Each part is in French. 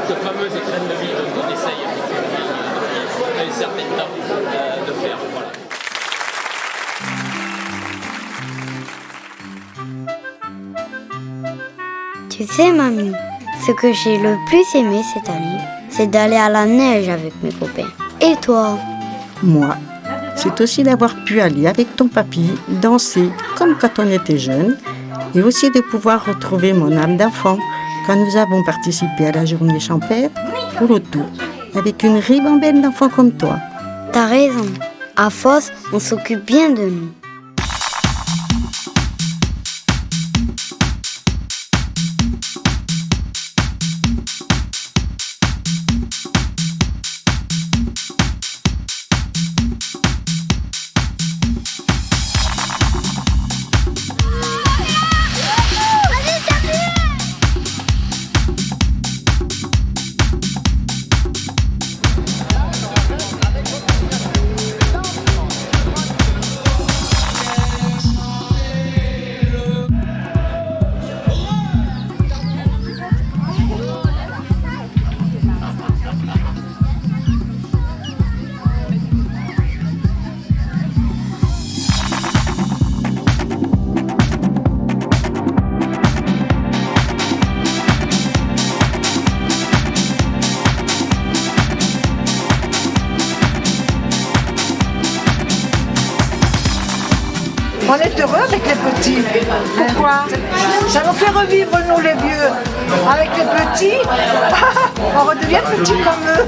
ce fameux écran de vie qu'on essaye depuis un certain temps de faire. Voilà. Tu sais, mamie, ce que j'ai le plus aimé cette année, c'est d'aller à la neige avec mes copains. Et toi? Moi, c'est aussi d'avoir pu aller avec ton papy danser comme quand on était jeune et aussi de pouvoir retrouver mon âme d'enfant quand nous avons participé à la journée champêtre pour l'auto avec une ribambelle d'enfants comme toi. T'as raison. À Foss, on s'occupe bien de nous. On est heureux avec les petits. Pourquoi? Ça nous fait revivre, nous les vieux. Avec les petits, on redevient petits comme eux.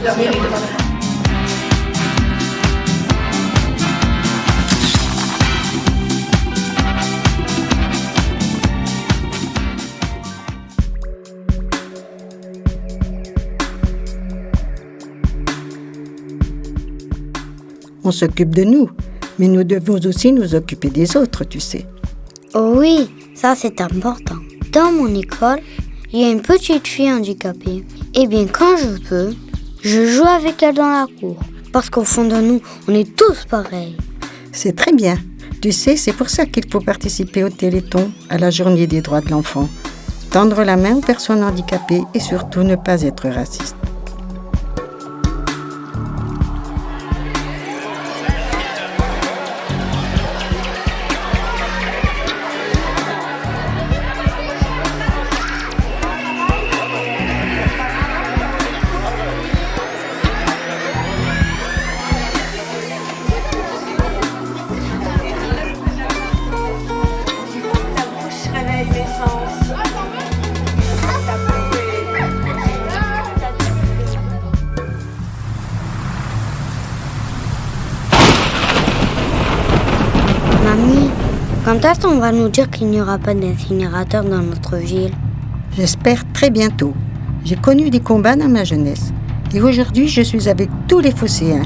On s'occupe de nous, mais nous devons aussi nous occuper des autres, tu sais. Oh oui, ça c'est important. Dans mon école, il y a une petite fille handicapée. Eh bien, quand je peux, je joue avec elle dans la cour. Parce qu'au fond de nous, on est tous pareils. C'est très bien. Tu sais, c'est pour ça qu'il faut participer au Téléthon, à la journée des droits de l'enfant. Tendre la main aux personnes handicapées et surtout ne pas être raciste. Mamie, quand est-ce qu'on va nous dire qu'il n'y aura pas d'incinérateur dans notre ville? J'espère très bientôt. J'ai connu des combats dans ma jeunesse. Et aujourd'hui, je suis avec tous les phocéens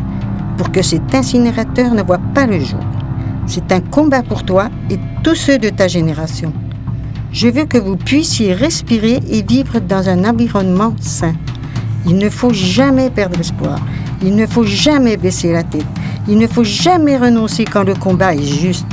pour que cet incinérateur ne voit pas le jour. C'est un combat pour toi et tous ceux de ta génération. Je veux que vous puissiez respirer et vivre dans un environnement sain. Il ne faut jamais perdre espoir. Il ne faut jamais baisser la tête. Il ne faut jamais renoncer quand le combat est juste.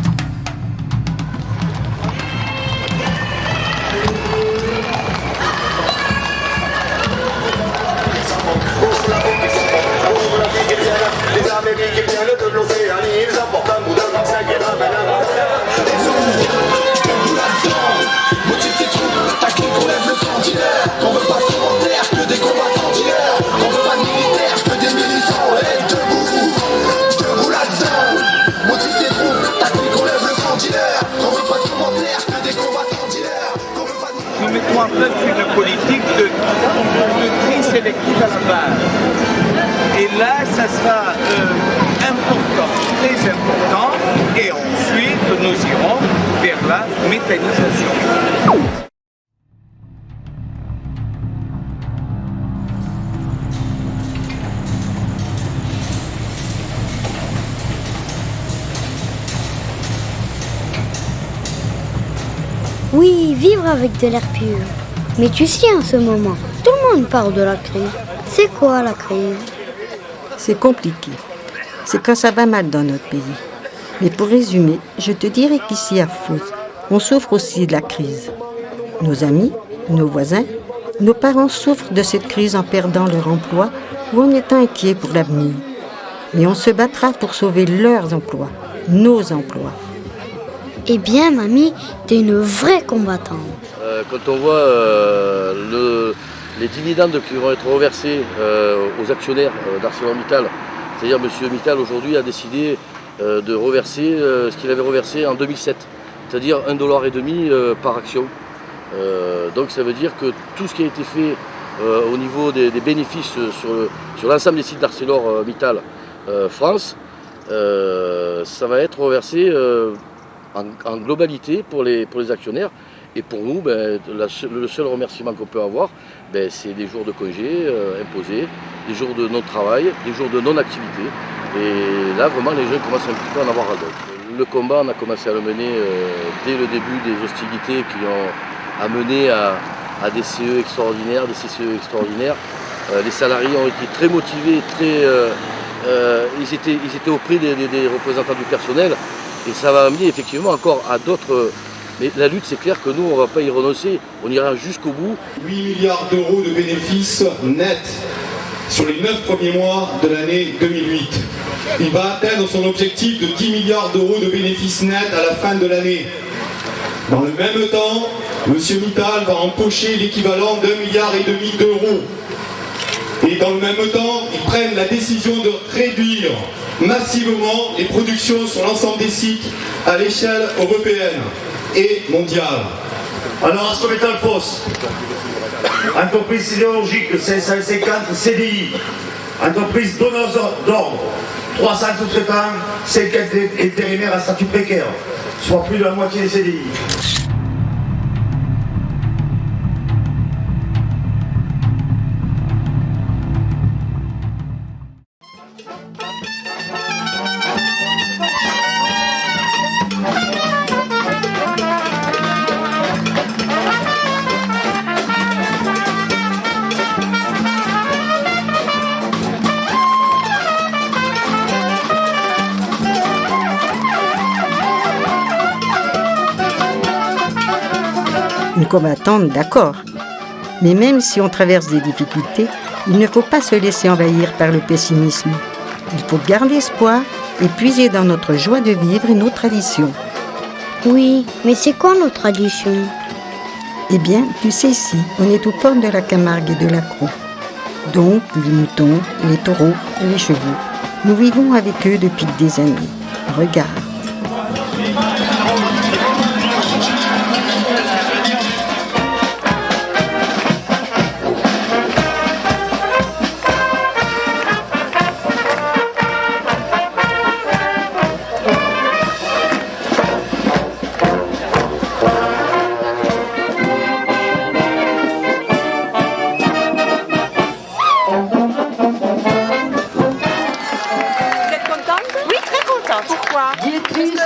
Nous mettons en place une politique de tri sélectif à la base. Et là, ça sera important, très important. Et ensuite, nous irons vers la méthanisation. Oui, vivre avec de l'air pur. Mais tu sais, en ce moment, tout le monde parle de la crise. C'est quoi la crise? C'est compliqué. C'est quand ça va mal dans notre pays. Mais pour résumer, je te dirais qu'ici à Foz, on souffre aussi de la crise. Nos amis, nos voisins, Nos parents souffrent de cette crise en perdant leur emploi ou en étant inquiets pour l'avenir. Mais on se battra pour sauver leurs emplois, nos emplois. Eh bien, mamie, t'es une vraie combattante. Quand on voit les dividendes qui vont être reversés aux actionnaires d'ArcelorMittal, c'est-à-dire M. Mittal aujourd'hui a décidé de reverser ce qu'il avait reversé en 2007, c'est-à-dire 1,5 $ par action. Donc ça veut dire que tout ce qui a été fait au niveau des bénéfices sur l'ensemble des sites d'ArcelorMittal France, ça va être reversé en globalité pour les actionnaires. Et pour nous, le seul remerciement qu'on peut avoir, c'est des jours de congé imposés, des jours de non-travail, des jours de non-activité. Et là, vraiment, les jeunes commencent un petit peu à en avoir ras-le-bol. Le combat, on a commencé à le mener dès le début des hostilités qui ont amené à des CE extraordinaires, des CCE extraordinaires. Les salariés ont été très motivés, ils étaient auprès des représentants du personnel. Et ça va amener effectivement encore à d'autres... Mais la lutte, c'est clair que nous, on ne va pas y renoncer, on ira jusqu'au bout. 8 milliards d'euros de bénéfices nets sur les 9 premiers mois de l'année 2008. Il va atteindre son objectif de 10 milliards d'euros de bénéfices nets à la fin de l'année. Dans le même temps, M. Mittal va empocher l'équivalent d'1,5 milliard d'euros. Et dans le même temps, ils prennent la décision de réduire massivement les productions sur l'ensemble des sites à l'échelle européenne et mondiale. Alors ArcelorMittal FOSS, entreprise sidérurgique de 550 CDI, entreprise donneuse d'ordre, 300 sous-traitants, 50 intérimaires à statut précaire, soit plus de la moitié des CDI. Une combattante, d'accord. Mais même si on traverse des difficultés, il ne faut pas se laisser envahir par le pessimisme. Il faut garder espoir et puiser dans notre joie de vivre et nos traditions. Oui, mais c'est quoi nos traditions? Eh bien, tu sais, ici, on est au port de la Camargue et de la Crau. Donc, les moutons, les taureaux et les chevaux. Nous vivons avec eux depuis des années. Regarde.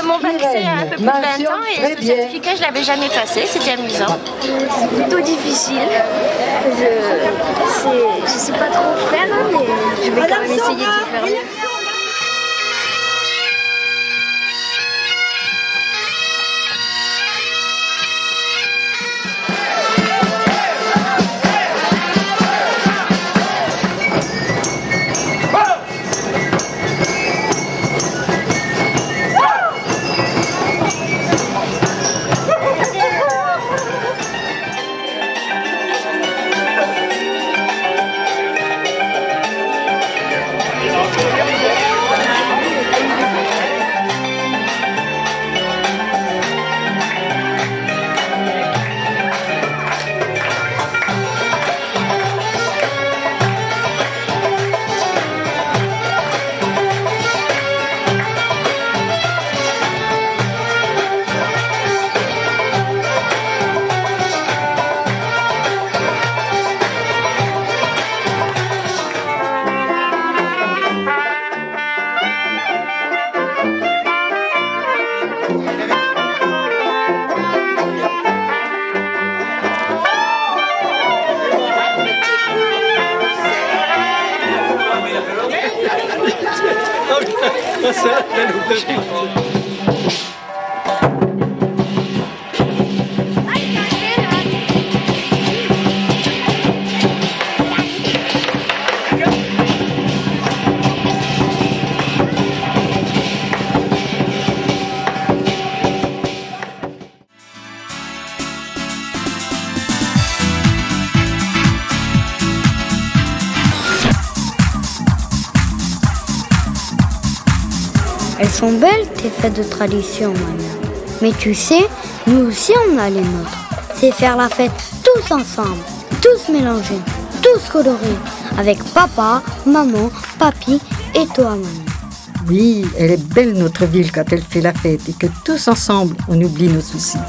Mon bac c'est un peu plus de 20 ans et ce certificat je l'avais jamais passé, c'était amusant. C'est plutôt difficile. Je sais pas trop faire, mais je vais quand même essayer de le faire. Elles sont belles, tes fêtes de tradition, maman. Mais tu sais, nous aussi on a les nôtres. C'est faire la fête tous ensemble, tous mélangés, tous colorés, avec papa, maman, papy et toi, maman. Oui, elle est belle notre ville quand elle fait la fête et que tous ensemble, on oublie nos soucis.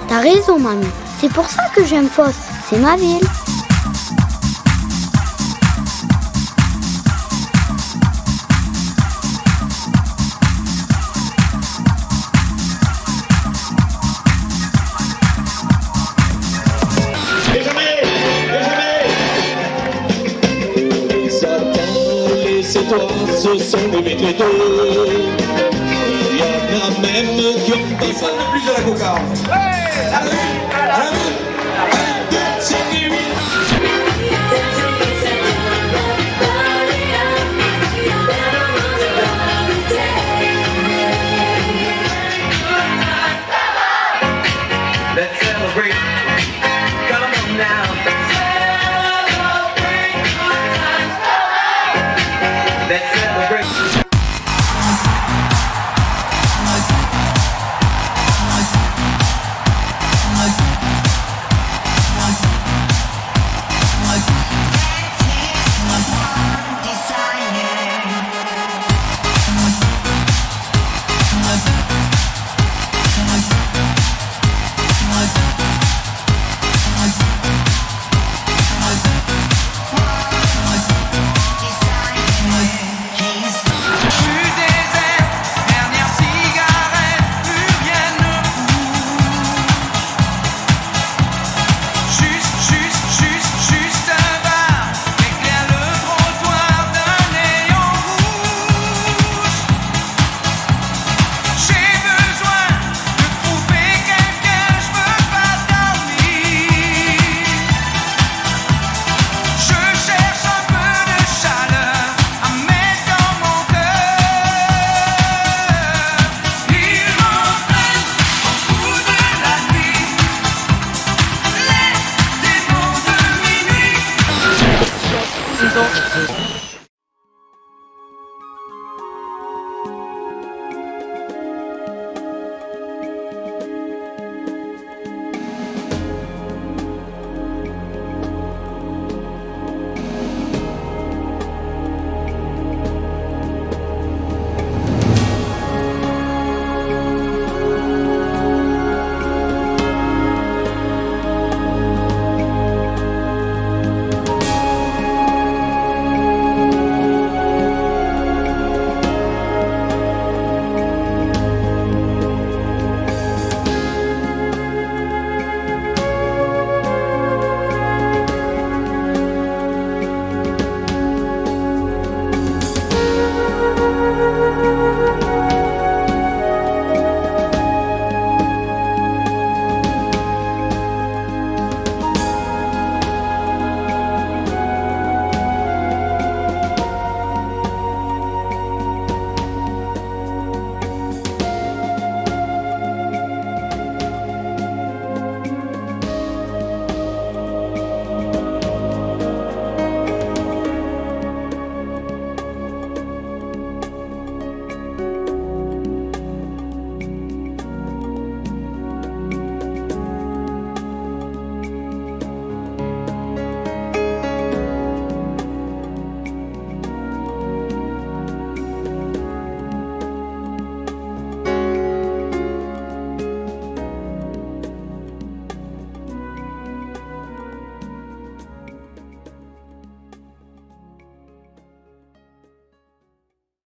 T'as raison, mamie. C'est pour ça que j'aime Fos. C'est ma ville. Ce sont des méthodes. Il y en a même qui ont des fois de plus de la coca. Let's celebrate. Come on now. Let's celebrate.